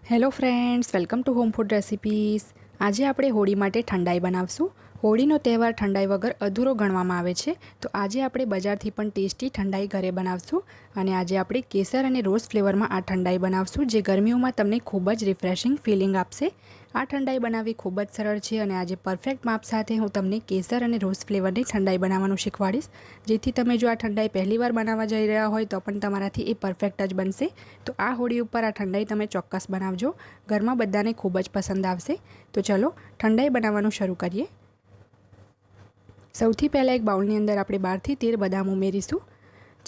Hello friends, welcome to home food recipes. આજે આપણે હોળી માટે ઠંડાઈ બનાવશું। હોળીનો તહેવાર ઠંડાઈ વગર અધૂરો ગણવામાં આવે છે, તો આજે આપણે બજારથી પણ ટેસ્ટી ઠંડાઈ ઘરે બનાવશું। અને આજે આપણે કેસર અને રોઝ ફ્લેવરમાં આ ઠંડાઈ બનાવશું, જે ગરમીઓમાં તમને ખૂબ જ રિફ્રેશિંગ ફિલિંગ આપશે। આ ઠંડાઈ બનાવવી ખૂબ જ સરળ છે અને આજે પરફેક્ટ માપ સાથે હું તમને કેસર અને રોઝ ફ્લેવરની ઠંડાઈ બનાવવાનું શીખવાડીશ, જેથી તમે જો આ ઠંડાઈ પહેલીવાર બનાવવા જઈ રહ્યા હોય તો પણ તમારાથી એ પરફેક્ટ જ બનશે। તો આ હોળી ઉપર આ ઠંડાઈ તમે ચોક્કસ બનાવજો, ઘરમાં બધાને ખૂબ જ પસંદ આવશે। તો ચલો ઠંડાઈ બનાવવાનું શરૂ કરીએ। સૌથી પહેલાં એક બાઉલની અંદર આપણે 12 થી 13 બદામ ઉમેરીશું।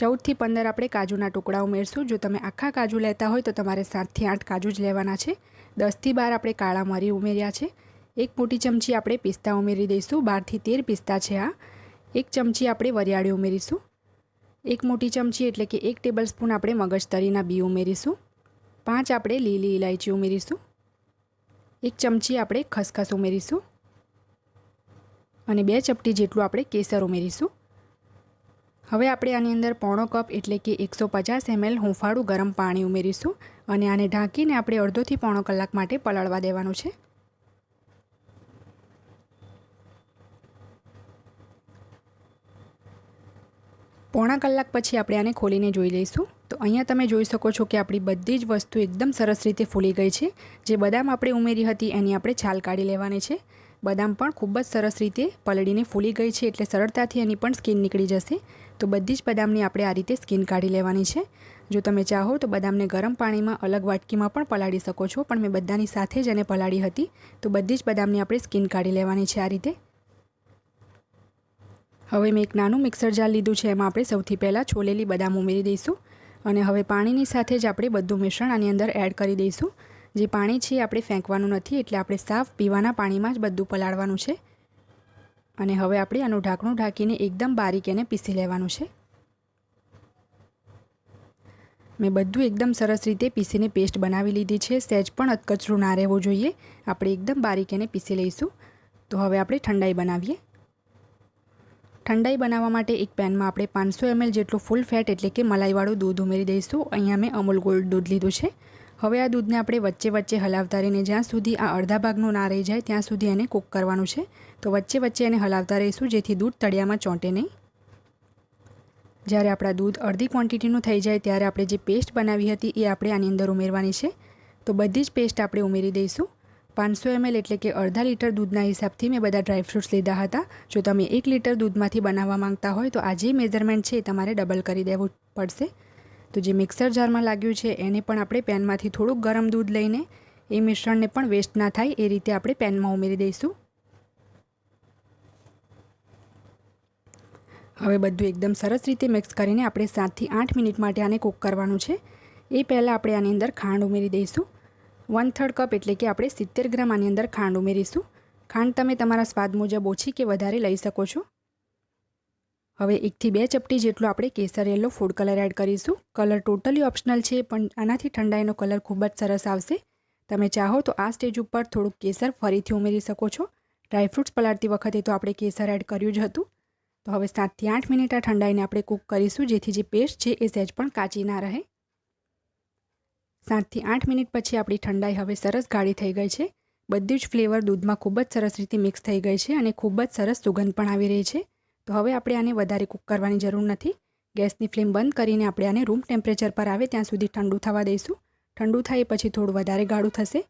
14 થી 15 આપણે કાજુના ટુકડા ઉમેરશું। જો તમે આખા કાજુ લેતા હોય તો તમારે 7 થી 8 કાજુ જ લેવાના છે। 10 થી 12 આપણે કાળા મરી ઉમેર્યા છે। એક મોટી ચમચી આપણે પિસ્તા ઉમેરી દઈશું। 12 થી 13 પિસ્તા છે આ। એક ચમચી આપણે વરિયાળી ઉમેરીશું। એક મોટી ચમચી એટલે કે 1 ટેબલસ્પૂન આપણે મગજતરીના બી ઉમેરીશું। 5 આપણે લીલી ઇલાયચી ઉમેરીશું। 1 ચમચી આપણે ખસખસ ઉમેરીશું અને 2 ચપટી જેટલું આપણે કેસર ઉમેરીશું। હવે આપણે આની અંદર પોણો કપ એટલે કે 150 ml હુંફાળું ગરમ પાણી ઉમેરીશું અને આને ઢાંકીને આપણે અડધોથી પોણો કલાક માટે પલાળવા દેવાનું છે। પોણા કલાક પછી આપણે આને ખોલીને જોઈ લઈશું। તો અહીંયા તમે જોઈ શકો છો કે આપણી બધી જ વસ્તુ એકદમ સરસ રીતે ફૂલી ગઈ છે। જે બદામ આપણે ઉમેરી હતી એની આપણે છાલ કાઢી લેવાની છે। બદામ પણ ખૂબ જ સરસ રીતે પલળીને ફૂલી ગઈ છે, એટલે સરળતાથી એની પણ સ્કિન નીકળી જશે। તો બધી જ બદામની આપણે આ રીતે સ્કિન કાઢી લેવાની છે। જો તમે ચાહો તો બદામને ગરમ પાણીમાં અલગ વાટકીમાં પણ પલાળી શકો છો, પણ મેં બધાની સાથે જ એને પલાળી હતી। તો બધી જ બદામની આપણે સ્કિન કાઢી લેવાની છે આ રીતે। હવે મેં એક નાનું મિક્સર જાર લીધું છે, એમાં આપણે સૌથી પહેલાં છોલેલી બદામ ઉમેરી દઈશું અને હવે પાણીની સાથે જ આપણે બધું મિશ્રણ આની અંદર એડ કરી દઈશું। જે પાણી છે આપણે ફેંકવાનું નથી, એટલે આપણે સાફ પીવાના પાણીમાં જ બધું પલાળવાનું છે। અને હવે આપણે આનું ઢાંકણું ઢાંકીને એકદમ બારીક એને પીસી લેવાનું છે। મેં બધું એકદમ સરસ રીતે પીસીને પેસ્ટ બનાવી લીધી છે। સહેજ પણ અધકચરું ના રહેવું જોઈએ, આપણે એકદમ બારીક એને પીસી લઈશું। તો હવે આપણે ઠંડાઈ બનાવીએ। ઠંડાઈ બનાવવા માટે એક પેનમાં આપણે 500 ml જેટલું ફૂલ ફેટ એટલે કે મલાઈવાળું દૂધ ઉમેરી દઈશું। અહીંયા મેં અમૂલ ગોલ્ડ દૂધ લીધું છે। હવે આ દૂધને આપણે વચ્ચે વચ્ચે હલાવતા રહીને જ્યાં સુધી આ અડધા ભાગનું ના રહી જાય ત્યાં સુધી એને કૂક કરવાનું છે। તો વચ્ચે વચ્ચે એને હલાવતા રહીશું, જેથી દૂધ તળિયામાં ચોંટે નહીં। જ્યારે આપણા દૂધ અડધી ક્વોન્ટિટીનું થઈ જાય ત્યારે આપણે જે પેસ્ટ બનાવી હતી એ આપણે આની અંદર ઉમેરવાની છે। તો બધી જ પેસ્ટ આપણે ઉમેરી દઈશું। 500 ml એટલે કે અડધા લીટર દૂધના હિસાબથી મેં બધા ડ્રાયફ્રૂટ્સ લીધા હતા। જો તમે 1 લીટર દૂધમાંથી બનાવવા માંગતા હોય તો આ જે મેઝરમેન્ટ છે એ તમારે ડબલ કરી દેવું પડશે। તો જે મિક્સર જારમાં લાગ્યું છે એને પણ આપણે પેનમાંથી થોડુંક ગરમ દૂધ લઈને એ મિશ્રણને પણ વેસ્ટ ના થાય એ રીતે આપણે પેનમાં ઉમેરી દઈશું। હવે બધું એકદમ સરસ રીતે મિક્સ કરીને આપણે 7 થી 8 મિનિટ માટે આને કૂક કરવાનું છે। એ પહેલાં આપણે આની અંદર ખાંડ ઉમેરી દઈશું। 1/3 કપ એટલે કે આપણે 70 ગ્રામ આની અંદર ખાંડ ઉમેરીશું। ખાંડ તમે તમારા સ્વાદ મુજબ ઓછી કે વધારે લઈ શકો છો। હવે 1 થી 2 ચપટી જેટલો આપણે કેસર યલો ફૂડ કલર એડ કરીશું। કલર ટોટલી ઓપ્શનલ છે, પણ આનાથી ઠંડાઈનો કલર ખૂબ જ સરસ આવશે। તમે ચાહો તો આ સ્ટેજ ઉપર થોડુંક કેસર ફરીથી ઉમેરી શકો છો। ડ્રાયફ્રૂટ્સ પલાળતી વખતે તો આપણે કેસર એડ કર્યું જ હતું। તો હવે 7 થી 8 મિનિટ આ ઠંડાઈને આપણે કૂક કરીશું, જેથી જે પેસ્ટ છે એ સહેજ પણ કાચી ના રહે। 7 થી 8 મિનિટ પછી આપણી ઠંડાઈ હવે સરસ ગાઢી થઈ ગઈ છે। બધી જ ફ્લેવર દૂધમાં ખૂબ જ સરસ રીતે મિક્સ થઈ ગઈ છે અને ખૂબ જ સરસ સુગંધ પણ આવી રહી છે। તો હવે આપણે આને વધારે કૂક કરવાની જરૂર નથી। ગેસની ફ્લેમ બંધ કરીને આપણે આને રૂમ ટેમ્પરેચર પર આવે ત્યાં સુધી ઠંડુ થવા દઈશું। ઠંડુ થાય પછી થોડું વધારે ગાઢું થશે।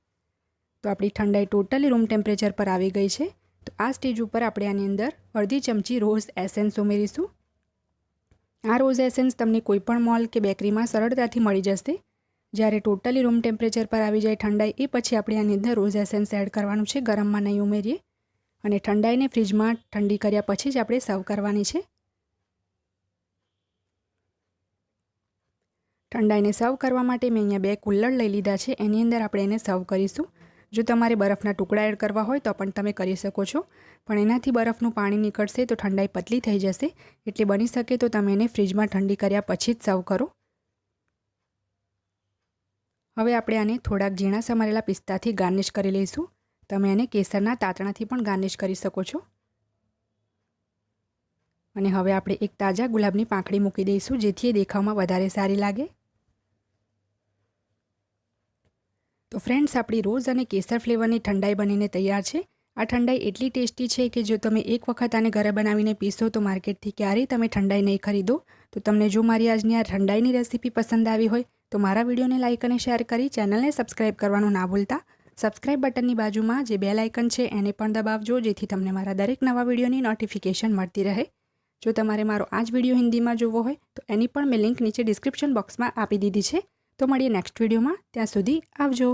તો આપણી ઠંડાઈ ટોટલી રૂમ ટેમ્પરેચર પર આવી ગઈ છે। તો આ સ્ટેજ ઉપર આપણે આની અંદર અડધી ચમચી રોઝ એસેન્સ ઉમેરીશું। આ રોઝ એસેન્સ તમને કોઈપણ મોલ કે બેકરીમાં સરળતાથી મળી જશે। જ્યારે ટોટલી રૂમ ટેમ્પરેચર પર આવી જાય ઠંડાઈ, એ પછી આપણે આની અંદર રોઝ એસેન્સ એડ કરવાનું છે, ગરમમાં નહીં ઉમેરીએ। અને ઠંડાઈને ફ્રીજમાં ઠંડી કર્યા પછી જ આપણે સર્વ કરવાની છે। ઠંડાઈને સર્વ કરવા માટે મેં અહીંયા 2 કુલ્લડ લઈ લીધા છે, એની અંદર આપણે એને સર્વ કરીશું। જો તમારે બરફના ટુકડા એડ કરવા હોય તો પણ તમે કરી શકો છો, પણ એનાથી બરફનું પાણી નીકળશે તો ઠંડાઈ પતલી થઈ જશે। એટલે બની શકે તો તમે એને ફ્રીજમાં ઠંડી કર્યા પછી જ સર્વ કરો। હવે આપણે આને થોડાક ઝીણા સમારેલા પિસ્તાથી ગાર્નિશ કરી લઈશું। તમે એને કેસરના તાતણાથી પણ ગાર્નિશ કરી શકો છો। અને હવે આપણે એક તાજા ગુલાબની પાંખડી મૂકી દઈશું, જેથી એ દેખાવમાં વધારે સારી લાગે। તો ફ્રેન્ડ્સ, આપણી રોઝ અને કેસર ફ્લેવરની ઠંડાઈ બનીને તૈયાર છે. આ ઠંડાઈ એટલી ટેસ્ટી છે કે જો તમે એક વખત આને ઘરે બનાવીને પીશો તો માર્કેટથી ક્યારેય તમે ઠંડાઈ નહીં ખરીદો. તો તમને જો મારી આજની આ ઠંડાઈની રેસીપી પસંદ આવી હોય તો મારા વિડીયોને લાઇક અને શેર કરી ચેનલને સબસ્ક્રાઇબ કરવાનું ના ભૂલતા. સબસ્ક્રાઇબ બટનની બાજુમાં જે બેલ આઇકન છે એને પણ દબાવજો, જેથી તમને મારા દરેક નવા વિડીયોની નોટિફિકેશન મળતી રહે. જો તમારે મારો આ જ વિડીયો હિન્દીમાં જોવો હોય તો એની પણ મેં લિંક નીચે ડિસ્ક્રિપ્શન બોક્સમાં આપી દીધી છે. તો મળીએ નેક્સ્ટ વિડીયોમાં. ત્યાં સુધી આવજો.